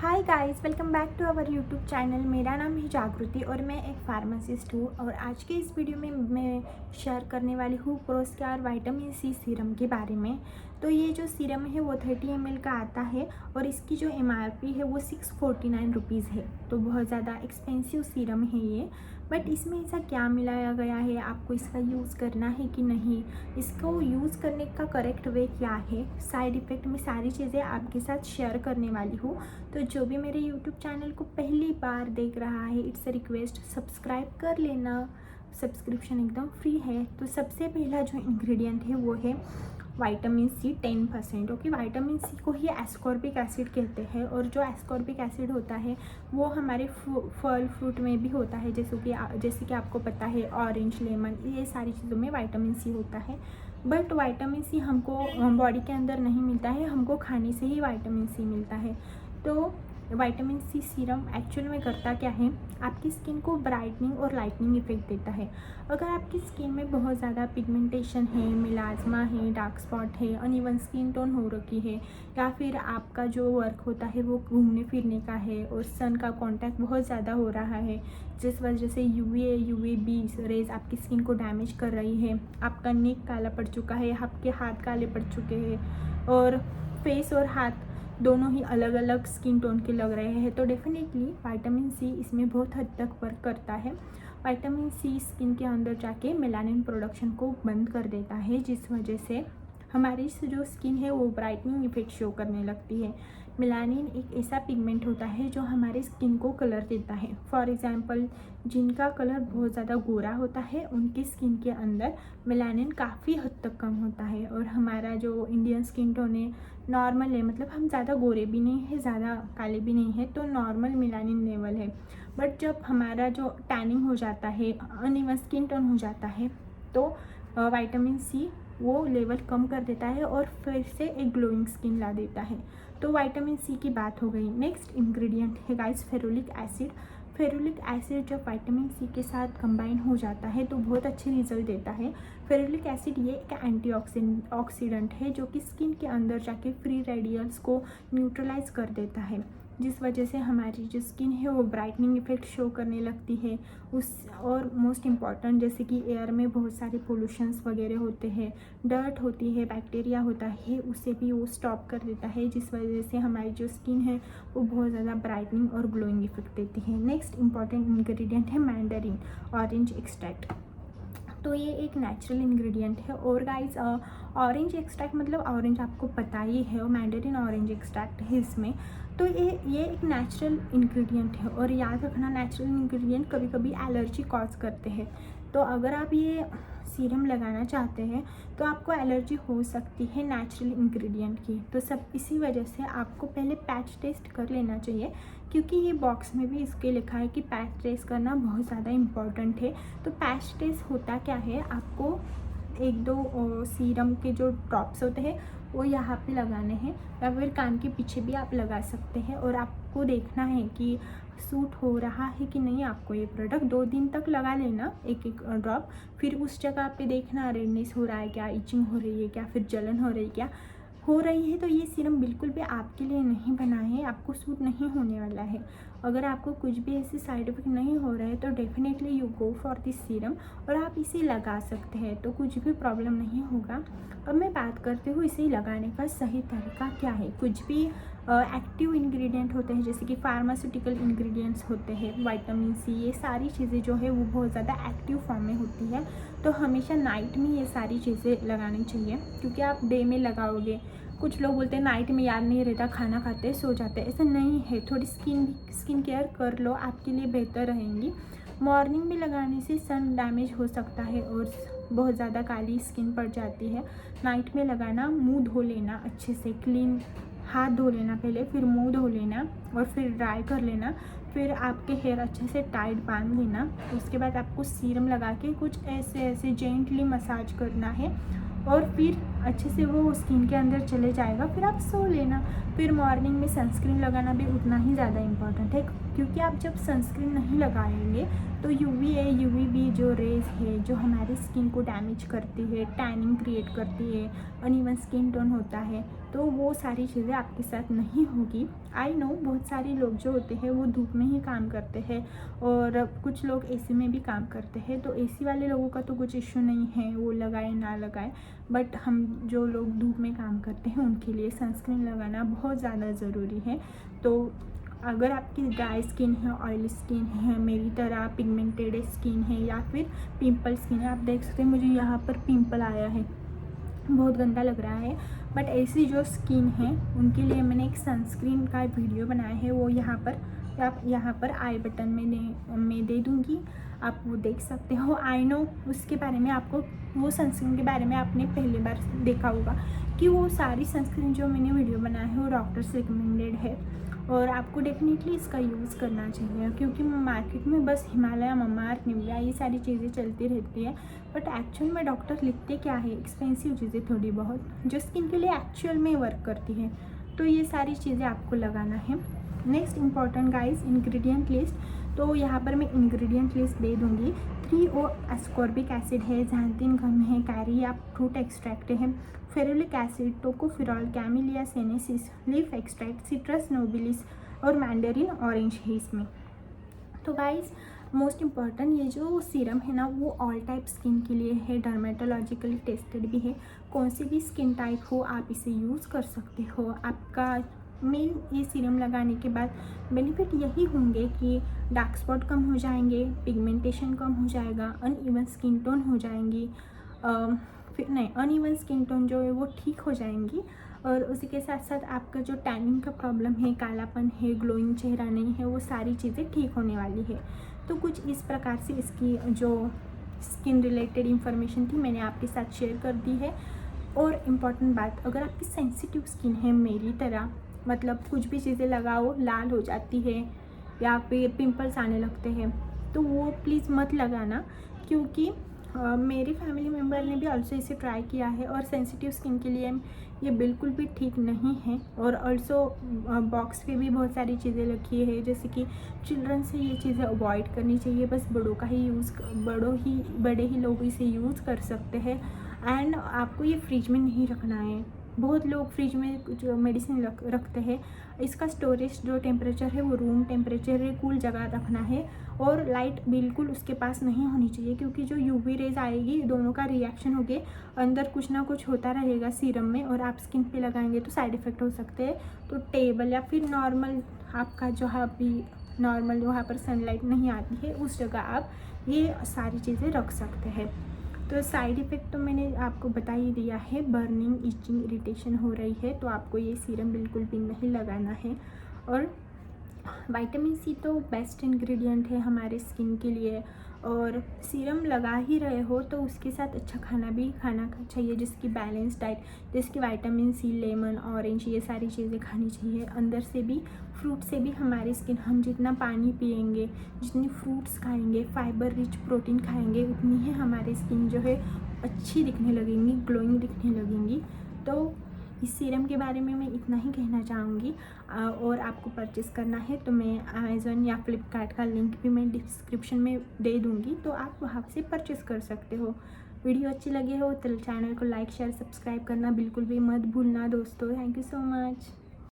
Hi guys, welcome back to our YouTube channel. मेरा नाम है जागृति और मैं एक फार्मासिस्ट हूँ। और आज के इस वीडियो में मैं शेयर करने वाली हूँ प्रोस्क्यार विटामिन सी सीरम के बारे में। तो ये जो सीरम है वो 30 ml का आता है और इसकी जो MRP है वो 649 रुपीज़ है। तो बहुत ज़्यादा एक्सपेंसिव सीरम है ये। बट इसमें ऐसा क्या मिलाया गया है, आपको इसका यूज़ करना है कि नहीं, इसको यूज़ करने का करेक्ट वे क्या है, साइड इफ़ेक्ट में सारी चीज़ें आपके साथ शेयर करने वाली हूँ। तो जो भी मेरे यूट्यूब चैनल को पहली बार देख रहा है, इट्स अ रिक्वेस्ट सब्सक्राइब कर लेना। सब्सक्रिप्शन एकदम फ्री है। तो सबसे पहला जो इंग्रेडिएंट है वो है vitamin C 10%। Okay, vitamin C को ही एस्कॉर्बिक एसिड कहते हैं और जो एस्कॉर्बिक एसिड होता है वो हमारे फल फ्रूट में भी होता है, जैसे कि आपको पता है ऑरेंज, लेमन, ये सारी चीज़ों में विटामिन सी होता है। बट विटामिन सी हमको बॉडी के अंदर नहीं मिलता है, हमको खाने से ही विटामिन सी मिलता है। तो विटामिन सी सीरम एक्चुअल में करता क्या है, आपकी स्किन को ब्राइटनिंग और लाइटनिंग इफेक्ट देता है। अगर आपकी स्किन में बहुत ज़्यादा पिगमेंटेशन है, मेलाज्मा है, डार्क स्पॉट है, अनइवन स्किन टोन हो रखी है, या फिर आपका जो वर्क होता है वो घूमने फिरने का है और सन का कांटेक्ट बहुत ज़्यादा हो रहा है, जिस वजह से UVB रेज आपकी स्किन को डैमेज कर रही है, आपका नेक काला पड़ चुका है, आपके हाथ काले पड़ चुके हैं और फेस और हाथ दोनों ही अलग अलग स्किन टोन के लग रहे हैं, तो डेफिनेटली विटामिन सी इसमें बहुत हद तक वर्क करता है। विटामिन सी स्किन के अंदर जाके मेलानिन प्रोडक्शन को बंद कर देता है, जिस वजह से हमारी जो स्किन है वो ब्राइटनिंग इफेक्ट शो करने लगती है। मेलानिन एक ऐसा पिगमेंट होता है जो हमारे स्किन को कलर देता है। फॉर एग्जांपल, जिनका कलर बहुत ज़्यादा गोरा होता है उनकी स्किन के अंदर मेलानिन काफ़ी हद तक कम होता है। और हमारा जो इंडियन स्किन टोन है नॉर्मल है, मतलब हम ज़्यादा गोरे भी नहीं है, ज़्यादा काले भी नहीं है, तो नॉर्मल मेलानिन लेवल है। बट जब हमारा जो टैनिंग हो जाता है, अनइवन स्किन टोन हो जाता है, तो विटामिन सी वो लेवल कम कर देता है और फिर से एक ग्लोइंग स्किन ला देता है। तो विटामिन सी की बात हो गई। नेक्स्ट इंग्रेडिएंट है guys ferulic acid. Ferulic acid जब विटामिन सी के साथ कंबाइन हो जाता है तो बहुत अच्छे रिजल्ट देता है। फेरुलिक एसिड ये एक एंटीऑक्सीडेंट है जो कि स्किन के अंदर जाके फ्री रेडिकल्स को न्यूट्रलाइज कर देता है, जिस वजह से हमारी जो स्किन है वो ब्राइटनिंग इफेक्ट शो करने लगती है। और मोस्ट इम्पॉर्टेंट, जैसे कि एयर में बहुत सारे पोल्यूशंस वगैरह होते हैं, डर्ट होती है, बैक्टीरिया होता है, उसे भी वो स्टॉप कर देता है, जिस वजह से हमारी जो स्किन है वो बहुत ज़्यादा ब्राइटनिंग और ग्लोइंग इफेक्ट देती है। नेक्स्ट इंपॉर्टेंट इंग्रेडिएंट है मैंडरीन ऑरेंज एक्सट्रैक्ट। तो ये एक नेचुरल इंग्रेडिएंट है। और गाइस, ऑरेंज एक्सट्रैक्ट मतलब ऑरेंज आपको पता ही है, और मैंडरीन ऑरेंज एक्सट्रैक्ट है इसमें। तो ये एक नेचुरल इंग्रेडिएंट है और याद रखना, नेचुरल इंग्रेडिएंट कभी कभी एलर्जी कॉज करते हैं। तो अगर आप ये सीरम लगाना चाहते हैं तो आपको एलर्जी हो सकती है नेचुरल इंग्रेडिएंट की। तो सब इसी वजह से आपको पहले पैच टेस्ट कर लेना चाहिए, क्योंकि ये बॉक्स में भी इसके लिखा है कि पैच टेस्ट करना बहुत ज़्यादा इम्पॉर्टेंट है। तो पैच टेस्ट होता क्या है, आपको एक दो सीरम के जो ड्रॉप्स होते हैं वो यहाँ पे लगाने हैं, या फिर कान के पीछे भी आप लगा सकते हैं। और आपको देखना है कि सूट हो रहा है कि नहीं आपको ये प्रोडक्ट। 2 दिन तक लगा लेना एक एक ड्रॉप, फिर उस जगह पे देखना रेडनेस हो रहा है क्या, इचिंग हो रही है क्या, फिर जलन हो रही है क्या। हो रही है तो ये सीरम बिल्कुल भी आपके लिए नहीं बना है, आपको सूट नहीं होने वाला है। अगर आपको कुछ भी ऐसे साइड इफेक्ट नहीं हो रहा है तो definitely you go for this serum और आप इसे लगा सकते हैं, तो कुछ भी प्रॉब्लम नहीं होगा। अब मैं बात करती हूँ इसे लगाने का सही तरीका क्या है। कुछ भी एक्टिव इंग्रेडिएंट होते हैं, जैसे कि फार्मास्यूटिकल इंग्रेडिएंट्स होते हैं, विटामिन सी, ये सारी चीज़ें जो है वो बहुत ज़्यादा एक्टिव फॉर्म में होती है। तो हमेशा नाइट में ये सारी चीज़ें लगानी चाहिए, क्योंकि आप डे में लगाओगे, कुछ लोग बोलते हैं नाइट में याद नहीं रहता, खाना खाते सो जाते हैं, ऐसा नहीं है। थोड़ी स्किन केयर कर लो, आपके लिए बेहतर रहेंगी। मॉर्निंग में लगाने से सन डैमेज हो सकता है और बहुत ज़्यादा काली स्किन पड़ जाती है। नाइट में लगाना, मुंह धो लेना अच्छे से, क्लीन हाथ धो लेना पहले, फिर मुंह धो लेना और फिर ड्राई कर लेना, फिर आपके हेयर अच्छे से टाइट बांध लेना। उसके बाद आपको सीरम लगा के कुछ ऐसे ऐसे जेंटली मसाज करना है और फिर अच्छे से वो स्किन के अंदर चले जाएगा, फिर आप सो लेना। फिर मॉर्निंग में सनस्क्रीन लगाना भी उतना ही ज़्यादा इम्पॉर्टेंट है, क्योंकि आप जब सनस्क्रीन नहीं लगाएंगे तो यूवी जो रेज है जो हमारी स्किन को डैमेज करती है, टैनिंग क्रिएट करती है, अनइवन स्किन टोन होता है, तो वो सारी चीज़ें आपके साथ नहीं होगी। आई नो बहुत सारे लोग जो होते हैं वो धूप में ही काम करते हैं और कुछ लोग एसी में भी काम करते हैं, तो एसी वाले लोगों का तो कुछ इश्यू नहीं है, वो लगाए ना लगाए। बट हम जो लोग धूप में काम करते हैं उनके लिए सनस्क्रीन लगाना बहुत ज़्यादा ज़रूरी है। तो अगर आपकी ड्राई स्किन है, ऑयली स्किन है, मेरी तरह पिगमेंटेड स्किन है या फिर पिंपल स्किन है, आप देख सकते हैं मुझे यहाँ पर पिंपल आया है, बहुत गंदा लग रहा है। बट ऐसी जो स्किन है उनके लिए मैंने एक सनस्क्रीन का वीडियो बनाया है, वो यहाँ पर आई बटन में दे दूँगी, आप वो देख सकते हो। आई नो उसके बारे में आपको, वो सनस्क्रीन के बारे में आपने पहली बार देखा होगा कि वो सारी सनस्क्रीन जो मैंने वीडियो बनाया है वो डॉक्टर से रिकमेंडेड है और आपको डेफिनेटली इसका यूज़ करना चाहिए, क्योंकि मार्केट में बस हिमालय, ममाअर्थ, निविया ये सारी चीज़ें चलती रहती है। बट एक्चुअल में डॉक्टर लिखते क्या है, एक्सपेंसिव चीज़ें थोड़ी बहुत जो स्किन के लिए एक्चुअल में वर्क करती है, तो ये सारी चीज़ें आपको लगाना है। Next important guys, ingredient list. तो यहाँ पर मैं इंग्रेडिएंट लिस्ट दे दूँगी। 3O एस्कॉर्बिक एसिड है, ज़ैंथिन गम है, कैरिया फ्रूट एक्सट्रैक्ट है, ferulic acid, tocopherol, camellia sinensis, leaf extract, citrus nobilis और मैंडरिन ऑरेंज है इसमें। तो गाइस मोस्ट इम्पॉर्टेंट, ये जो सीरम है ना वो ऑल टाइप स्किन के लिए है, डर्मेटोलॉजिकली टेस्टेड भी है, कौन सी भी स्किन टाइप हो आप इसे यूज़ कर सकते हो। आपका मेन ये सीरम लगाने के बाद बेनिफिट यही होंगे कि डार्क स्पॉट कम हो जाएंगे, पिगमेंटेशन कम हो जाएगा, अनइवन स्किन टोन हो जाएंगी, अनइवन स्किन टोन जो है वो ठीक हो जाएंगी, और उसी के साथ साथ आपका जो टैनिंग का प्रॉब्लम है, कालापन है, ग्लोइंग चेहरा नहीं है, वो सारी चीज़ें ठीक होने वाली है। तो कुछ इस प्रकार से इसकी जो स्किन रिलेटेड इन्फॉर्मेशन थी मैंने आपके साथ शेयर कर दी है। और इम्पॉर्टेंट बात, अगर आपकी सेंसिटिव स्किन है मेरी तरह, मतलब कुछ भी चीज़ें लगाओ लाल हो जाती है या फिर पिंपल्स आने लगते हैं, तो वो प्लीज़ मत लगाना, क्योंकि मेरी फैमिली मेम्बर ने भी ऑल्सो इसे ट्राई किया है और सेंसिटिव स्किन के लिए ये बिल्कुल भी ठीक नहीं है। और ऑल्सो बॉक्स पे भी बहुत सारी चीज़ें लिखी है, जैसे कि चिल्ड्रन से ये चीज़ें अवॉइड करनी चाहिए, बस बड़ों का ही यूज़, बड़े ही लोग इसे यूज़ कर सकते हैं। एंड आपको ये फ्रिज में नहीं रखना है, बहुत लोग फ्रिज में कुछ मेडिसिन रखते हैं, इसका स्टोरेज जो टेम्परेचर है वो रूम टेम्परेचर है, कूल जगह रखना है, और लाइट बिल्कुल उसके पास नहीं होनी चाहिए, क्योंकि जो यूवी रेज आएगी दोनों का रिएक्शन हो गए, अंदर कुछ ना कुछ होता रहेगा सीरम में और आप स्किन पे लगाएंगे तो साइड इफ़ेक्ट हो सकते हैं। तो टेबल या फिर नॉर्मल आपका जहाँ भी नॉर्मल वहाँ पर सनलाइट नहीं आती है उस जगह आप ये सारी चीज़ें रख सकते हैं। तो साइड इफ़ेक्ट तो मैंने आपको बता ही दिया है, बर्निंग, इचिंग, इरिटेशन हो रही है तो आपको ये सीरम बिल्कुल भी नहीं लगाना है। और विटामिन सी तो बेस्ट इंग्रेडिएंट है हमारे स्किन के लिए, और सीरम लगा ही रहे हो तो उसके साथ अच्छा खाना भी खाना चाहिए, जिसकी बैलेंस डाइट, जिसकी विटामिन सी, लेमन, ऑरेंज ये सारी चीज़ें खानी चाहिए। अंदर से भी फ्रूट से भी हमारी स्किन, हम जितना पानी पिएंगे, जितनी फ्रूट्स खाएंगे, फाइबर रिच प्रोटीन खाएंगे, उतनी ही हमारी स्किन जो है अच्छी दिखने लगेंगी, ग्लोइंग दिखने लगेंगी। तो इस सीरम के बारे में मैं इतना ही कहना चाहूँगी। और आपको परचेज़ करना है तो मैं अमेज़न या फ्लिपकार्ट का लिंक भी मैं डिस्क्रिप्शन में दे दूँगी, तो आप वहाँ से परचेज़ कर सकते हो। वीडियो अच्छी लगी हो तो चैनल को लाइक, शेयर, सब्सक्राइब करना बिल्कुल भी मत भूलना दोस्तों। Thank you so much.